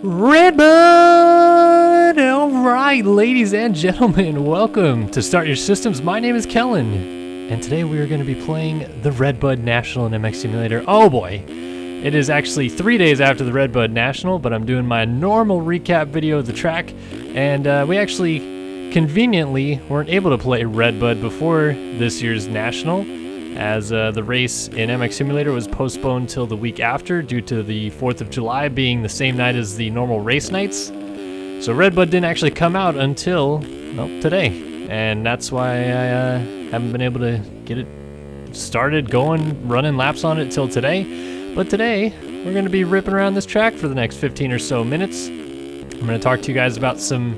Redbud! Alright, ladies and gentlemen, welcome to Start Your Systems. My name is Kellen, and today we are going to be playing the Redbud National in MX Simulator. Oh boy, it is actually 3 days after the Redbud National, but I'm doing my normal recap video of the track, and we actually conveniently weren't able to play Redbud before this year's National, as the race in MX Simulator was postponed till the week after due to the 4th of July being the same night as the normal race nights. So Redbud didn't actually come out until, well, today. And that's why I haven't been able to get it started going, running laps on it till today. But today, we're going to be ripping around this track for the next 15 or so minutes. I'm going to talk to you guys about some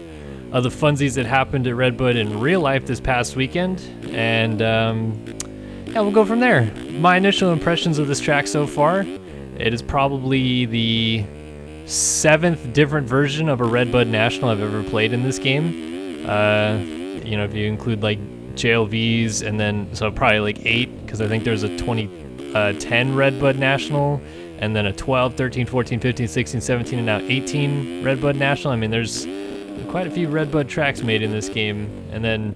of the funsies that happened at Redbud in real life this past weekend. And yeah, we'll go from there. My initial impressions of this track so far, it is probably the 7th different version of a Redbud National I've ever played in this game. You know, if you include like JLVs, and then, so probably like 8, because I think there's a 2010 Redbud National, and then a 12, 13, 14, 15, 16, 17, and now 18 Redbud National. I mean, there's quite a few Redbud tracks made in this game. And then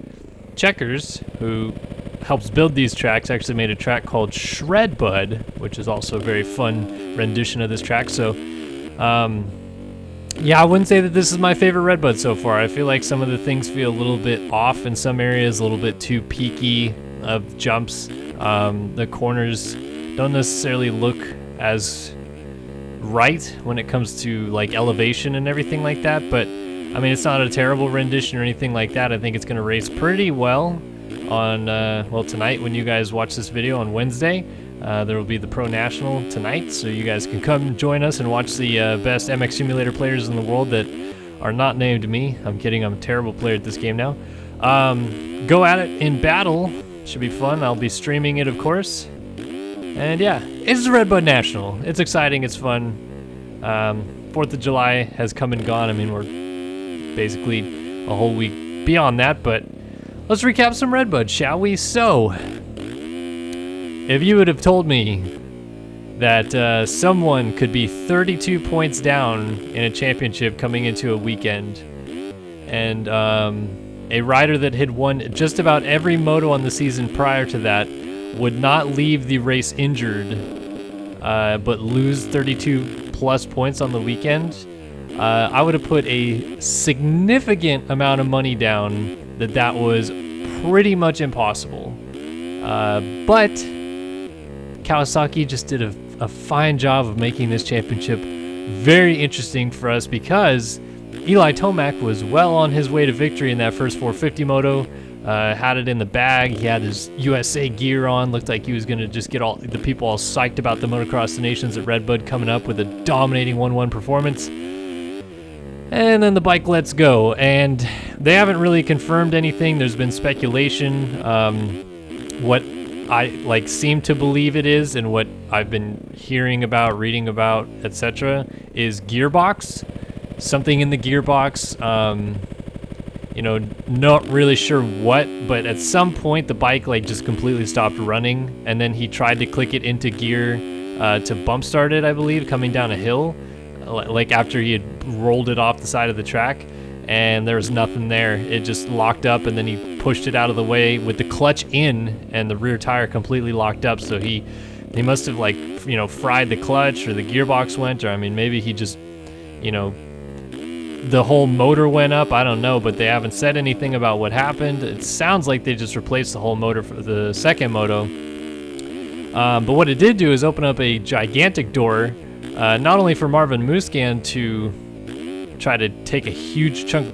Checkers, who helps build these tracks, actually made a track called Shredbud, which is also a very fun rendition of this track. So yeah, I wouldn't say that this is my favorite Redbud so far. I feel like some of the things feel a little bit off in some areas, a little bit too peaky of jumps. The corners don't necessarily look as right when it comes to like elevation and everything like that, but I mean, it's not a terrible rendition or anything like that. I think it's going to race pretty well on, well, tonight when you guys watch this video on Wednesday. There will be the Pro National tonight, so you guys can come join us and watch the best MX Simulator players in the world that are not named me. I'm kidding, I'm a terrible player at this game now. Go at it in battle. Should be fun. I'll be streaming it, of course. And yeah, it's the Redbud National. It's exciting, it's fun. 4th of July has come and gone. I mean, we're basically a whole week beyond that, but let's recap some Redbud, shall we? So, if you would have told me that someone could be 32 points down in a championship coming into a weekend, and a rider that had won just about every moto on the season prior to that would not leave the race injured, but lose 32 plus points on the weekend, I would have put a significant amount of money down that was pretty much impossible. But Kawasaki just did a fine job of making this championship very interesting for us, because Eli Tomac was well on his way to victory in that first 450 moto. Had it in the bag. He had his USA gear on. Looked like he was going to just get all the people all psyched about the Motocross the Nations at Redbud coming up with a dominating 1-1 performance. And then the bike lets go, and they haven't really confirmed anything. There's been speculation. What I seem to believe it is, and what I've been hearing about, reading about, etc., is gearbox. Something in the gearbox. You know, not really sure what, but at some point the bike just completely stopped running, and then he tried to click it into gear to bump start it, I believe, coming down a hill, like after he had rolled it off the side of the track, and there was nothing there. It just locked up, and then he pushed it out of the way with the clutch in and the rear tire completely locked up. So he must have fried the clutch, or the gearbox went, or I mean, maybe he just, the whole motor went up. I don't know, but they haven't said anything about what happened. It sounds like they just replaced the whole motor for the second moto. But what it did do is open up a gigantic door, not only for Marvin Musquin to try to take a huge chunk,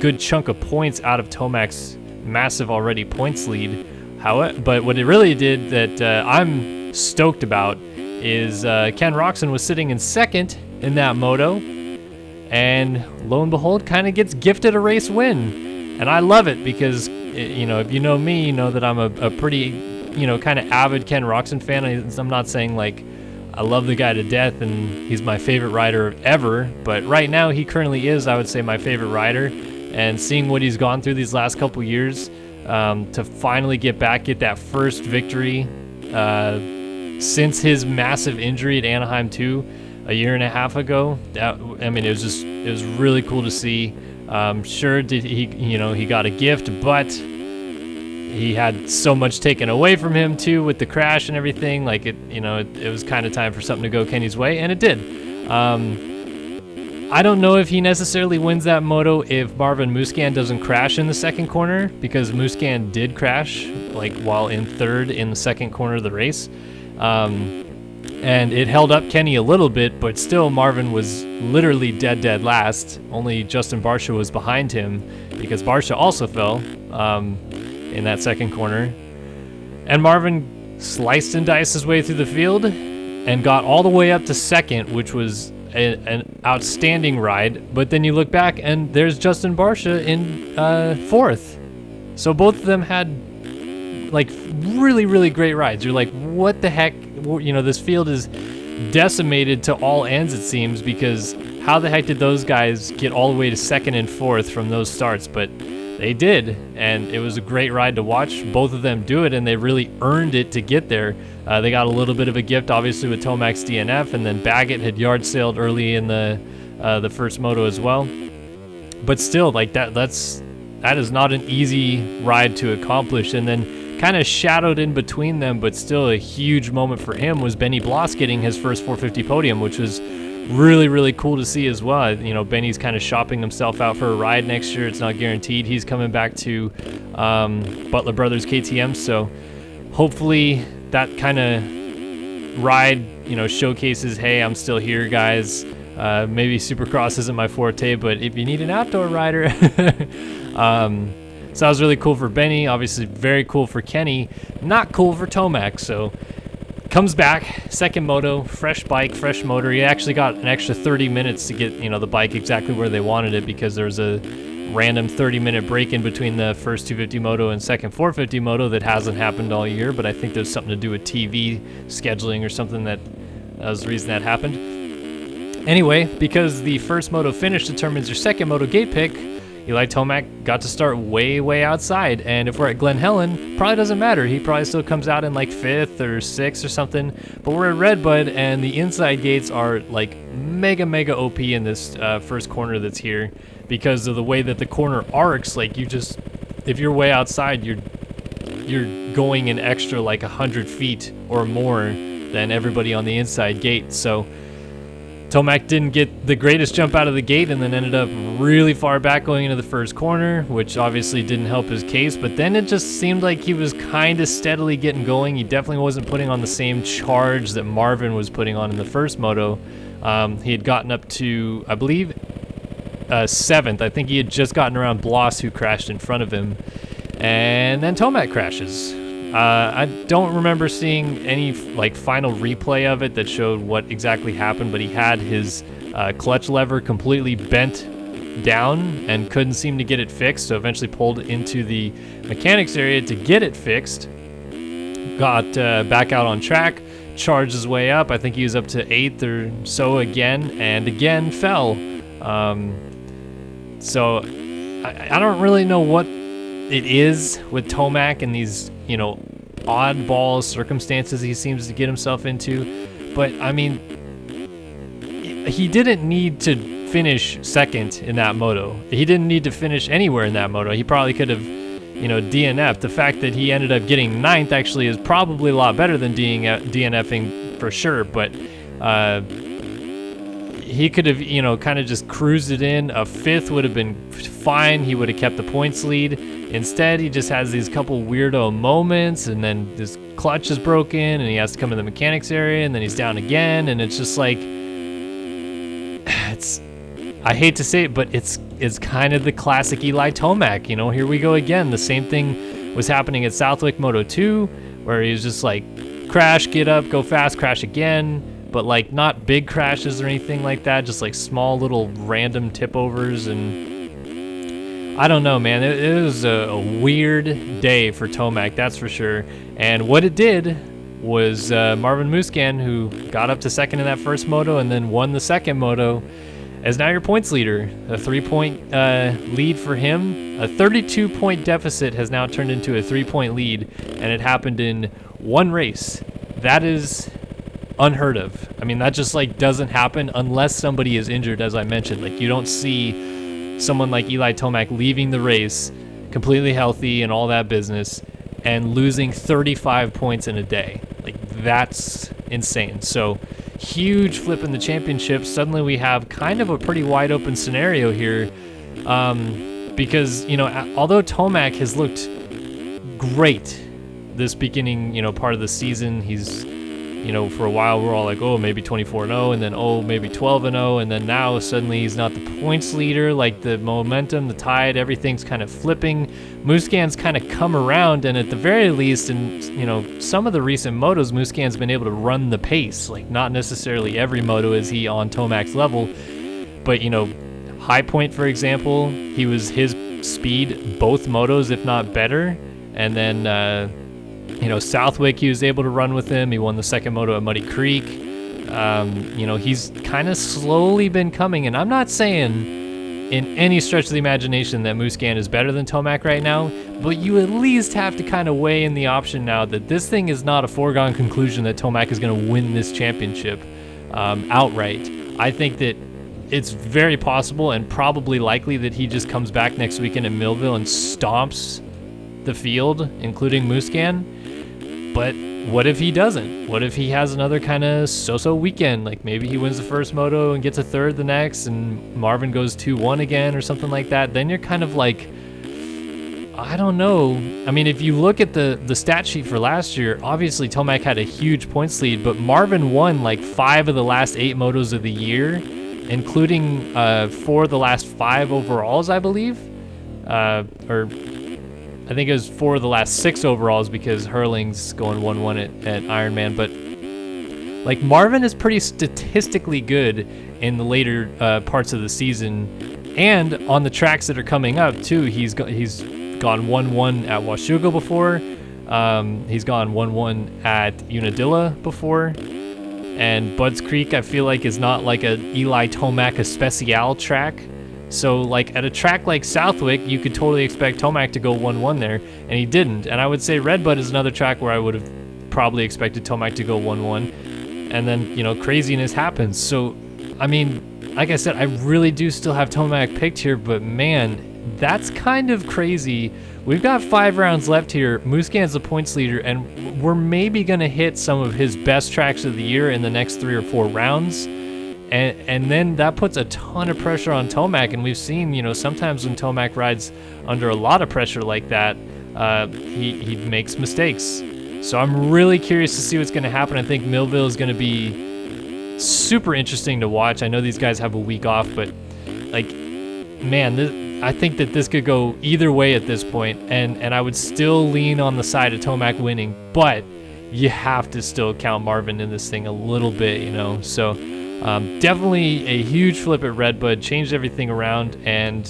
good chunk of points out of Tomac's massive already points lead. But what it really did that I'm stoked about is Ken Roczen was sitting in second in that moto, and lo and behold, kind of gets gifted a race win. And I love it because, if you know me, you know that I'm a pretty, kind of avid Ken Roczen fan. I'm not saying I love the guy to death and he's my favorite rider ever, but right now he currently is, I would say, my favorite rider. And seeing what he's gone through these last couple years, to finally get that first victory since his massive injury at Anaheim 2, a year and a half ago. I mean, it was really cool to see. Sure, did he got a gift, but he had so much taken away from him too with the crash and everything. Like it was kind of time for something to go Kenny's way, and it did. I don't know if he necessarily wins that moto if Marvin Musquin doesn't crash in the second corner, because Musquin did crash like while in third in the second corner of the race. And it held up Kenny a little bit, but still Marvin was literally dead last. Only Justin Barcia was behind him, because Barcia also fell in that second corner. And Marvin sliced and diced his way through the field and got all the way up to second, which was an outstanding ride. But then you look back and there's Justin Barcia in fourth. So both of them had like really great rides. You're like, what the heck? This field is decimated to all ends, it seems, because how the heck did those guys get all the way to second and fourth from those starts? But they did, and it was a great ride to watch both of them do it, and they really earned it to get there. They got a little bit of a gift, obviously, with Tomac's DNF, and then Baggett had yard sailed early in the first moto as well. But still, like that is not an easy ride to accomplish. And then kind of shadowed in between them, but still a huge moment for him, was Benny Bloss getting his first 450 podium, which was really cool to see as well. Benny's kind of shopping himself out for a ride next year. It's not guaranteed. He's coming back to Butler Brothers KTM, so hopefully that kind of ride, showcases, hey, I'm still here, guys. Maybe Supercross isn't my forte, but if you need an outdoor rider, so that was really cool for Benny. Obviously, very cool for Kenny. Not cool for Tomac. So comes back, second moto, fresh bike, fresh motor. He actually got an extra 30 minutes to get the bike exactly where they wanted it, because there was a random 30-minute break in between the first 250 moto and second 450 moto that hasn't happened all year. But I think there's something to do with TV scheduling or something that was the reason that happened. Anyway, because the first moto finish determines your second moto gate pick, Eli Tomac got to start way outside, and if we're at Glen Helen, probably doesn't matter. He probably still comes out in like 5th or 6th or something, but we're at Redbud, and the inside gates are like mega OP in this first corner that's here, because of the way that the corner arcs. Like if you're way outside, you're going an extra like 100 feet or more than everybody on the inside gate. So Tomac didn't get the greatest jump out of the gate, and then ended up really far back going into the first corner, which obviously didn't help his case. But then it just seemed like he was kind of steadily getting going. He definitely wasn't putting on the same charge that Marvin was putting on in the first moto. He had gotten up to, I believe, 7th. I think he had just gotten around Bloss, who crashed in front of him. And then Tomac crashes. I don't remember seeing any final replay of it that showed what exactly happened, but he had his clutch lever completely bent down and couldn't seem to get it fixed, so eventually pulled into the mechanics area to get it fixed. Got back out on track, charged his way up. I think he was up to 8th or so again, and again fell. So I don't really know what it is with Tomac and these oddball circumstances he seems to get himself into. But I mean, he didn't need to finish second in that moto. He didn't need to finish anywhere in that moto. He probably could have DNF'd. The fact that he ended up getting 9th actually is probably a lot better than DNFing for sure, but he could have kind of just cruised it in. A 5th would have been fine. He would have kept the points lead. Instead, he just has these couple weirdo moments, and then his clutch is broken, and he has to come in the mechanics area, and then he's down again, and it's just like, I hate to say it, but it's kind of the classic Eli Tomac. Here we go again. The same thing was happening at Southwick Moto 2, where he was just like, crash, get up, go fast, crash again, but like not big crashes or anything like that, just like small little random tip overs. And I don't know, man. It was a weird day for Tomac, that's for sure. And what it did was Marvin Musquin, who got up to second in that first moto and then won the second moto, is now your points leader. A 3-point lead for him. A 32-point deficit has now turned into a 3-point lead, and it happened in one race. That is unheard of. I mean, that just like doesn't happen unless somebody is injured, as I mentioned. Like, you don't see someone like Eli Tomac leaving the race completely healthy and all that business and losing 35 points in a day. Like, that's insane. So huge flip in the championship. Suddenly we have kind of a pretty wide open scenario here, because, you know, although Tomac has looked great this beginning, you know, part of the season, he's, you know, for a while we're all like, oh, maybe 24-0, and then, oh, maybe 12-0, and then now suddenly he's not the points leader. Like, the momentum, the tide, everything's kind of flipping. Musquin's kind of come around, and at the very least, in, you know, some of the recent motos, Musquin's been able to run the pace. Like, not necessarily every moto is he on Tomac's level, but, you know, High Point, for example, he was his speed both motos, if not better. And then, you know, Southwick, he was able to run with him. He won the second moto at Muddy Creek. You know, he's kind of slowly been coming, and I'm not saying in any stretch of the imagination that Musquin is better than Tomac right now, but you at least have to kind of weigh in the option now that this thing is not a foregone conclusion that Tomac is going to win this championship outright. I think that it's very possible and probably likely that he just comes back next weekend in Millville and stomps the field, including Musquin. But what if he doesn't? What if he has another kind of so-so weekend? Like, maybe he wins the first moto and gets a third the next, and Marvin goes 2-1 again or something like that. Then you're kind of like, I don't know. I mean, if you look at the stat sheet for last year, obviously Tomac had a huge points lead, but Marvin won like 5 of the last 8 motos of the year, including 4 of the last 5 overalls, I believe. Or I think it was 4 of the last 6 overalls, because Hurling's going 1-1 at Ironman. But like, Marvin is pretty statistically good in the later parts of the season, and on the tracks that are coming up too. He's gone 1-1 at Washougal before. He's gone 1-1 at Unadilla before. And Budds Creek, I feel like, is not like a Eli Tomac especial track. So, like, at a track like Southwick, you could totally expect Tomac to go 1-1 there, and he didn't. And I would say Redbud is another track where I would have probably expected Tomac to go 1-1. And then, you know, craziness happens. So, I mean, like I said, I really do still have Tomac picked here, but man, that's kind of crazy. We've got 5 rounds left here. Musquin's the points leader, and we're maybe going to hit some of his best tracks of the year in the next 3 or 4 rounds. And then that puts a ton of pressure on Tomac, and we've seen, you know, sometimes when Tomac rides under a lot of pressure like that, he makes mistakes. So I'm really curious to see what's going to happen. I think Millville is going to be super interesting to watch. I know these guys have a week off, but, like, man, I think that this could go either way at this point, and I would still lean on the side of Tomac winning, but you have to still count Marvin in this thing a little bit, you know. So definitely a huge flip at Redbud, changed everything around, and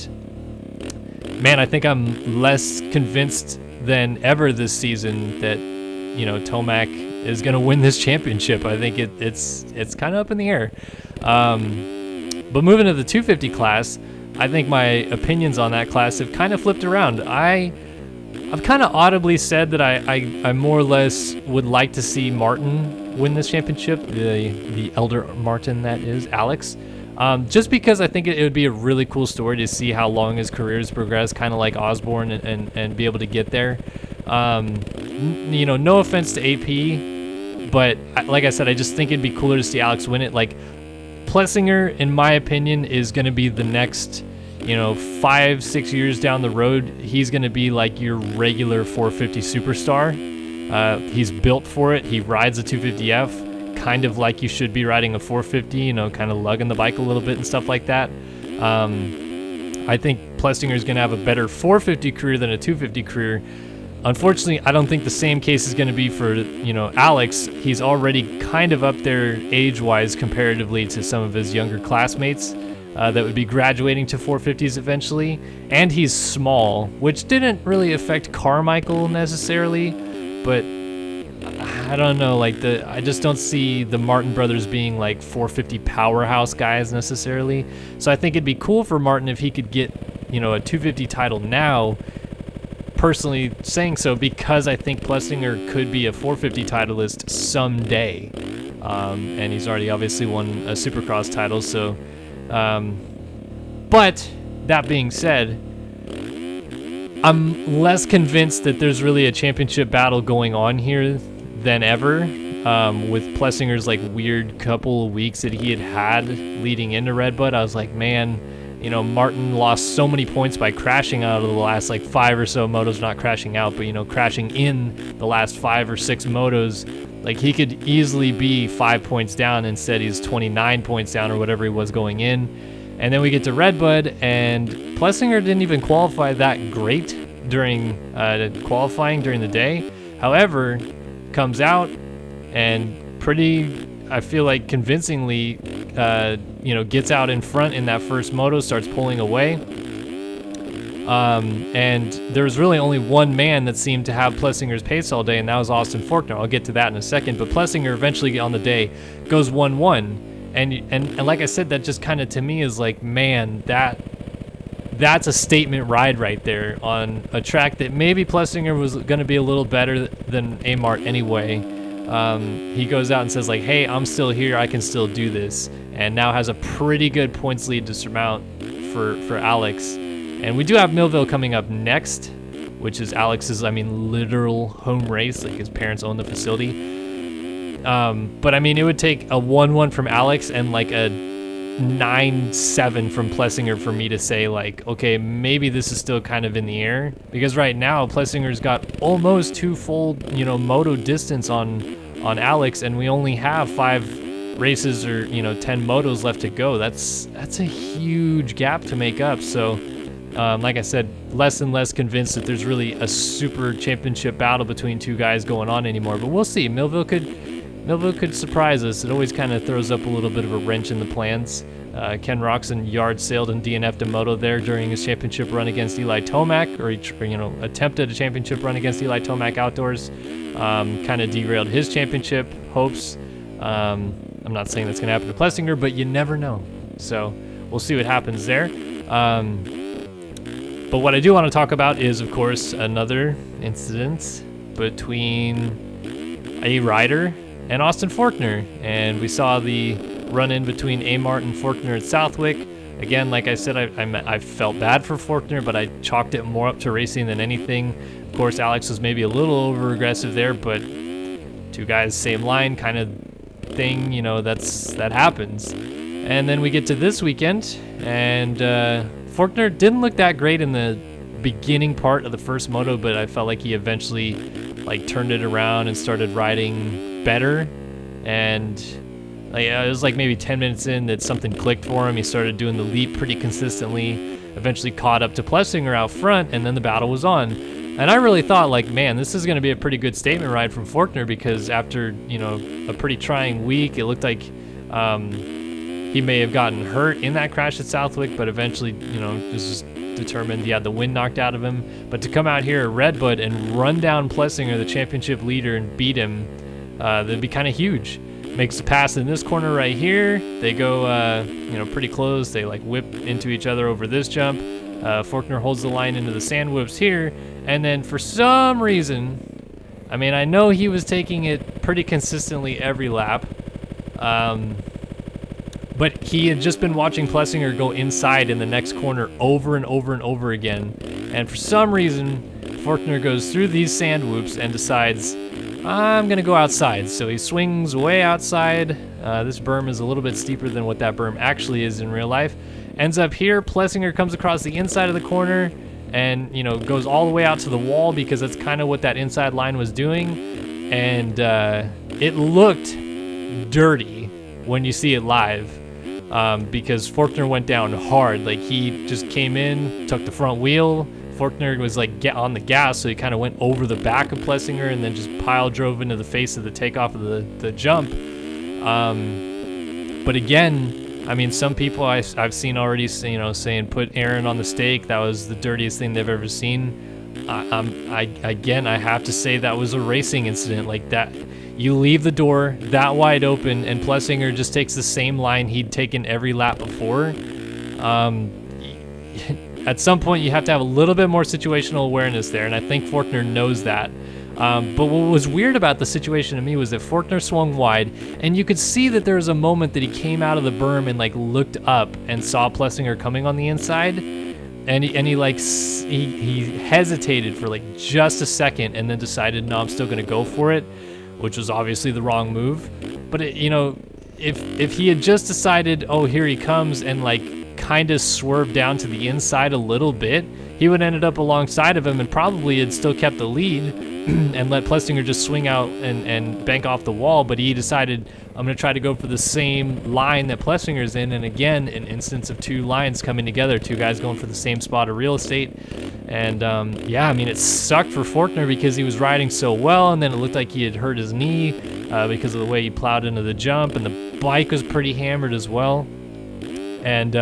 man, I think I'm less convinced than ever this season that, you know, Tomac is going to win this championship. I think it's kind of up in the air. But moving to the 250 class, I think my opinions on that class have kind of flipped around. I've kind of audibly said that I more or less would like to see Martin win this championship, the elder Martin, that is, Alex. Just because I think it would be a really cool story to see how long his career has progressed, kind of like Osborne, and be able to get there. You know, no offense to AP, but like I said, I just think it'd be cooler to see Alex win it. Like, Plessinger, in my opinion, is going to be the next, you know, 5-6 years down the road, he's going to be like your regular 450 superstar. He's built for it. He rides a 250F, kind of like you should be riding a 450, you know, kind of lugging the bike a little bit and stuff like that. I think Plessinger is going to have a better 450 career than a 250 career. Unfortunately, I don't think the same case is going to be for, you know, Alex. He's already kind of up there age-wise comparatively to some of his younger classmates that would be graduating to 450s eventually. And he's small, which didn't really affect Carmichael necessarily, but I don't know, like, I just don't see the Martin brothers being like 450 powerhouse guys necessarily. So I think it'd be cool for Martin if he could get, you know, a 250 title now. Personally saying so because I think Plessinger could be a 450 titleist someday. and he's already obviously won a Supercross title. So, but that being said, I'm less convinced that there's really a championship battle going on here than ever. With Plessinger's like weird couple of weeks that he had leading into Redbud, I was like, man, you know, Martin lost so many points by crashing out of the last like 5 or so motos, not crashing out, but, you know, crashing in the last 5 or 6 motos. Like, he could easily be 5 points down. Instead, he's 29 points down or whatever he was going in. And then we get to Redbud, and Plessinger didn't even qualify that great during qualifying during the day. However, comes out and pretty, I feel like convincingly, you know, gets out in front in that first moto, starts pulling away. And there's really only one man that seemed to have Plessinger's pace all day, and that was Austin Forkner. I'll get to that in a second, but Plessinger eventually on the day goes 1-1. And like I said, that just kind of to me is like, man, that's a statement ride right there on a track that maybe Plessinger was going to be a little better than Amart anyway. He goes out and says like, hey, I'm still here, I can still do this, and now has a pretty good points lead to surmount for Alex. And we do have Millville coming up next, which is Alex's, I mean, literal home race. Like, his parents own the facility. But I mean, it would take a 1-1 from Alex and like a 9-7 from Plessinger for me to say like, okay, maybe this is still kind of in the air, because right now Plessinger's got almost 2 full, you know, moto distance on Alex, and we only have 5 races or, you know, 10 motos left to go. That's a huge gap to make up. So like I said, less and less convinced that there's really a super championship battle between 2 guys going on anymore, but we'll see. Millville could surprise us. It always kind of throws up a little bit of a wrench in the plans. Ken Roxon yard sailed and DNF'd a moto there during his championship run against Eli Tomac, or he you know, attempted a championship run against Eli Tomac outdoors. Kind of derailed his championship hopes. I'm not saying that's going to happen to Plessinger, but you never know. So we'll see what happens there. But what I do want to talk about is, of course, another incident between a rider and Austin Forkner, and we saw the run-in between Amart and Forkner at Southwick. Again, like I said, I felt bad for Forkner, but I chalked it more up to racing than anything. Of course, Alex was maybe a little over-aggressive there, but 2 guys, same line kind of thing, you know, that happens. And then we get to this weekend, and Forkner didn't look that great in the beginning part of the first moto, but I felt like he eventually like turned it around and started riding better. And like, it was like maybe 10 minutes in that something clicked for him. He started doing the leap pretty consistently, eventually caught up to Plessinger out front, and then the battle was on. And I really thought like, man, this is going to be a pretty good statement ride from Forkner, because after, you know, a pretty trying week, it looked like he may have gotten hurt in that crash at Southwick, but eventually, you know, just determined he had the wind knocked out of him. But to come out here at Redbud and run down Plessinger, the championship leader, and beat him, that'd be kind of huge. Makes the pass in this corner right here. They go, you know, pretty close. They like whip into each other over this jump. Forkner holds the line into the sand whoops here, and then for some reason, I mean, I know he was taking it pretty consistently every lap, but he had just been watching Plessinger go inside in the next corner over and over and over again, and for some reason, Forkner goes through these sand whoops and decides, I'm gonna go outside. So he swings way outside. This berm is a little bit steeper than what that berm actually is in real life. Ends up here, Plessinger comes across the inside of the corner and, you know, goes all the way out to the wall, because that's kind of what that inside line was doing. And it looked dirty when you see it live, because Forkner went down hard. Like, he just came in, took the front wheel. Forkner was like on the gas, so he kind of went over the back of Plessinger and then just pile drove into the face of the takeoff of the jump. But again, I mean, some people I've seen already, you know, saying put Aaron on the stake. That was the dirtiest thing they've ever seen. I have to say that was a racing incident. Like that, you leave the door that wide open, and Plessinger just takes the same line he'd taken every lap before. At some point, you have to have a little bit more situational awareness there, and I think Forkner knows that. But what was weird about the situation to me was that Forkner swung wide, and you could see that there was a moment that he came out of the berm and like looked up and saw Plessinger coming on the inside, and he hesitated for like just a second and then decided, no, I'm still gonna go for it, which was obviously the wrong move. But if he had just decided, oh, here he comes, and like kind of swerved down to the inside a little bit, he would ended up alongside of him and probably had still kept the lead and let Plessinger just swing out and bank off the wall. But he decided, I'm going to try to go for the same line that Plessinger's in. And again, an instance of two lines coming together, two guys going for the same spot of real estate. And yeah, I mean, it sucked for Forkner because he was riding so well, and then it looked like he had hurt his knee because of the way he plowed into the jump, and the bike was pretty hammered as well. And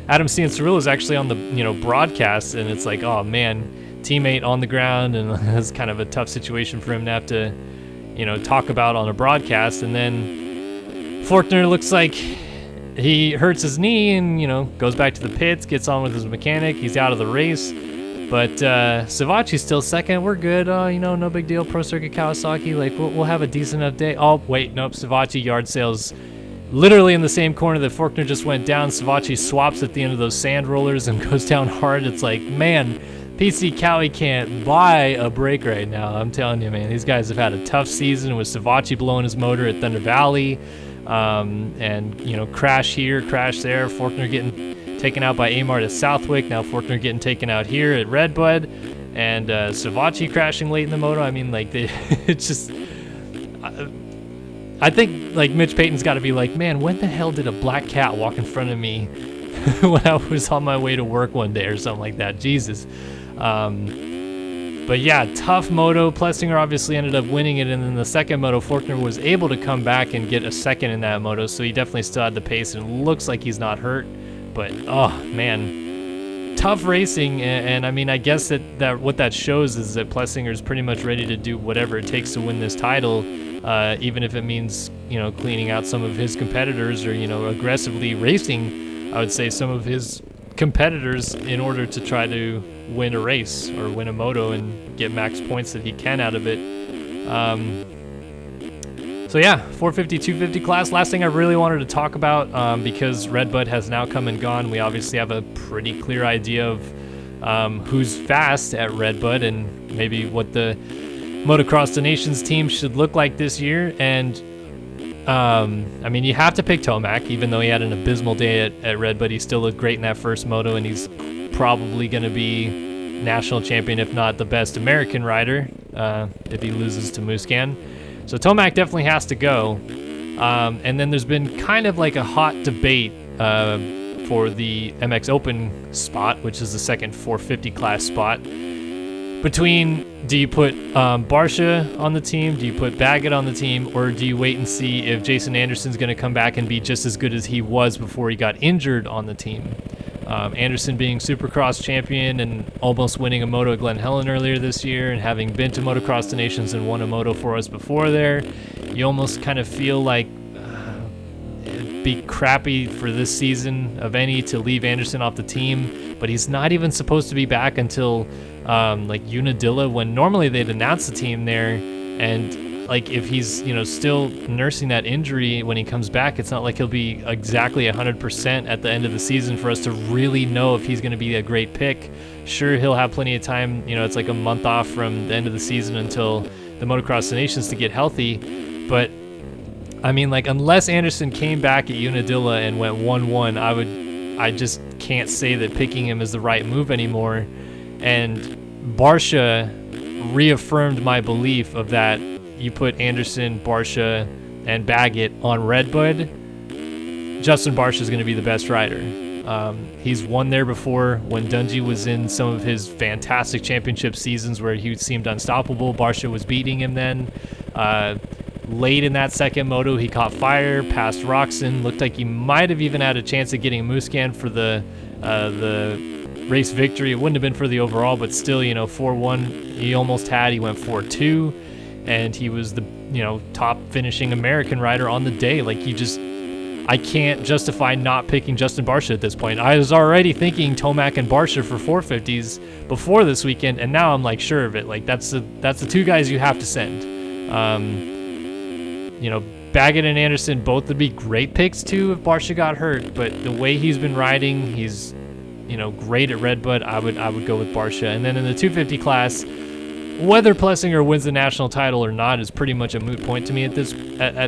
Adam Cianciarulo is actually on the broadcast, and it's like, oh man, teammate on the ground, and it's kind of a tough situation for him to have to talk about on a broadcast. And then Forkner looks like he hurts his knee and goes back to the pits, gets on with his mechanic. He's out of the race, but Savachi's still second. We're good. No big deal. Pro Circuit Kawasaki, like we'll have a decent enough day. Oh wait, nope. Savachi yard sales literally in the same corner that Forkner just went down. Savachi swaps at the end of those sand rollers and goes down hard. It's like, man, PC Cowie can't buy a break right now. I'm telling you, man, these guys have had a tough season with Savachi blowing his motor at Thunder Valley, and crash here, crash there. Forkner getting taken out by Amart at Southwick. Now Forkner getting taken out here at Redbud, and Savachi crashing late in the moto. I mean, like it's just. I think like Mitch Payton's got to be like, man, when the hell did a black cat walk in front of me when I was on my way to work one day or something like that? Jesus. But yeah, tough moto. Plessinger obviously ended up winning it, and then the second moto, Forkner was able to come back and get a second in that moto, so he definitely still had the pace, and it looks like he's not hurt. But oh man, tough racing, and I mean, I guess that what that shows is that Plessinger's pretty much ready to do whatever it takes to win this title. Even if it means, cleaning out some of his competitors or, aggressively racing, I would say, some of his competitors in order to try to win a race or win a moto and get max points that he can out of it. So yeah, 450, 250 class. Last thing I really wanted to talk about, because Redbud has now come and gone, we obviously have a pretty clear idea of who's fast at Redbud and maybe what the Motocross the Nations team should look like this year. And I mean, you have to pick Tomac, even though he had an abysmal day at Redbud. He still looked great in that first moto, and he's probably going to be national champion, if not the best American rider, if he loses to Muscan. So Tomac definitely has to go. And then there's been kind of like a hot debate for the MX Open spot, which is the second 450 class spot, between, do you put Barcia on the team, do you put Baggett on the team, or do you wait and see if Jason Anderson's going to come back and be just as good as he was before he got injured on the team? Anderson being Supercross champion and almost winning a moto at Glen Helen earlier this year, and having been to Motocross the Nations and won a moto for us before there, you almost kind of feel like it'd be crappy for this season of any to leave Anderson off the team, but he's not even supposed to be back until like Unadilla, when normally they'd announce the team there. And like if he's still nursing that injury when he comes back, it's not like he'll be exactly 100% at the end of the season for us to really know if he's going to be a great pick. Sure, he'll have plenty of time, it's like a month off from the end of the season until the Motocross the Nations to get healthy. But I mean, like, unless Anderson came back at Unadilla and went 1-1, I just can't say that picking him is the right move anymore. And Barcia reaffirmed my belief of that. You put Anderson, Barcia, and Baggett on Redbud, Justin Barcia is going to be the best rider. He's won there before when Dungey was in some of his fantastic championship seasons where he seemed unstoppable. Barcia was beating him then. Late in that second moto, he caught fire, passed Roxon. Looked like he might have even had a chance of getting a Muscan for the race victory. It wouldn't have been for the overall, but still, 4-1 he almost had. He went 4-2, and he was the top finishing American rider on the day. Like, I can't justify not picking Justin Barcia at this point. I was already thinking Tomac and Barcia for 450s before this weekend, and now I'm like sure of it. Like that's the two guys you have to send. You know, Baggett and Anderson both would be great picks too if Barcia got hurt, but the way he's been riding, he's, you know, great at Redbud. I would go with Barcia. And then in the 250 class, whether Plessinger wins the national title or not is pretty much a moot point to me at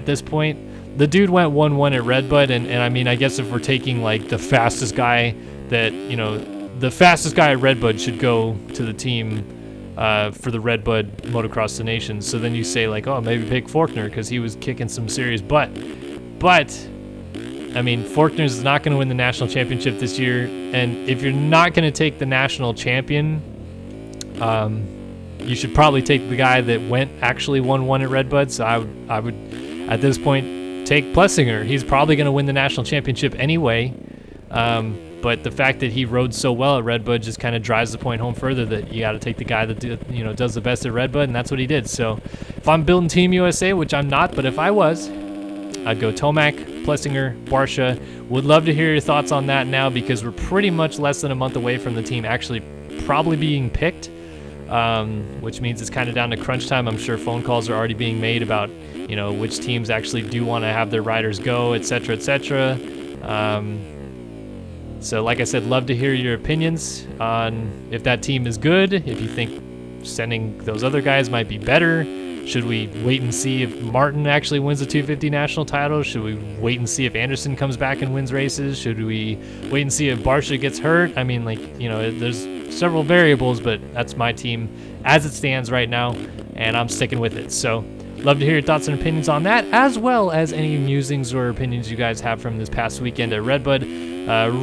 this point. The dude went 1-1 at Redbud, and I mean, I guess if we're taking like the fastest guy that, you know, the fastest guy at Redbud should go to the team for the Redbud Motocross the Nations. So then you say like, oh, maybe pick Forkner because he was kicking some serious butt. But I mean, Forkner's not going to win the national championship this year, and if you're not going to take the national champion, you should probably take the guy that actually won 1 at Redbud. So I would at this point take Plessinger. He's probably going to win the national championship anyway. But the fact that he rode so well at Redbud just kind of drives the point home further that you got to take the guy that does the best at Redbud, and that's what he did. So if I'm building Team USA, which I'm not, but if I was, I'd go Tomac, Plessinger, Barcia. Would love to hear your thoughts on that now, because we're pretty much less than a month away from the team actually probably being picked, which means it's kind of down to crunch time. I'm sure phone calls are already being made about, you know, which teams actually do want to have their riders go, etc., etc. So like I said, love to hear your opinions on if that team is good, if you think sending those other guys might be better. Should we wait and see if Martin actually wins the 250 national title? Should we wait and see if Anderson comes back and wins races? Should we wait and see if Barcia gets hurt? I mean, like, you know, there's several variables, but that's my team as it stands right now, and I'm sticking with it. So love to hear your thoughts and opinions on that, as well as any musings or opinions you guys have from this past weekend at Redbud.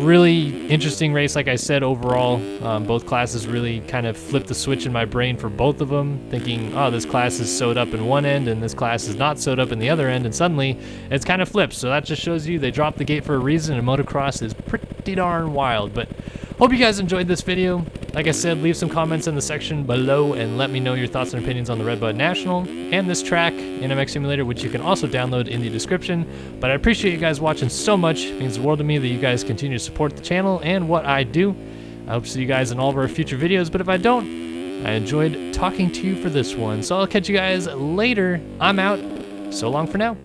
Really interesting race, like I said, overall. Both classes really kind of flipped the switch in my brain for both of them, thinking, oh, this class is sewed up in one end and this class is not sewed up in the other end, and suddenly it's kind of flipped. So that just shows you they dropped the gate for a reason, and motocross is pretty darn wild. But hope you guys enjoyed this video. Like I said, leave some comments in the section below and let me know your thoughts and opinions on the Redbud National and this track in MX Simulator, which you can also download in the description. But I appreciate you guys watching so much. It means the world to me that you guys continue to support the channel and what I do. I hope to see you guys in all of our future videos, but if I don't, I enjoyed talking to you for this one. So I'll catch you guys later. I'm out. So long for now.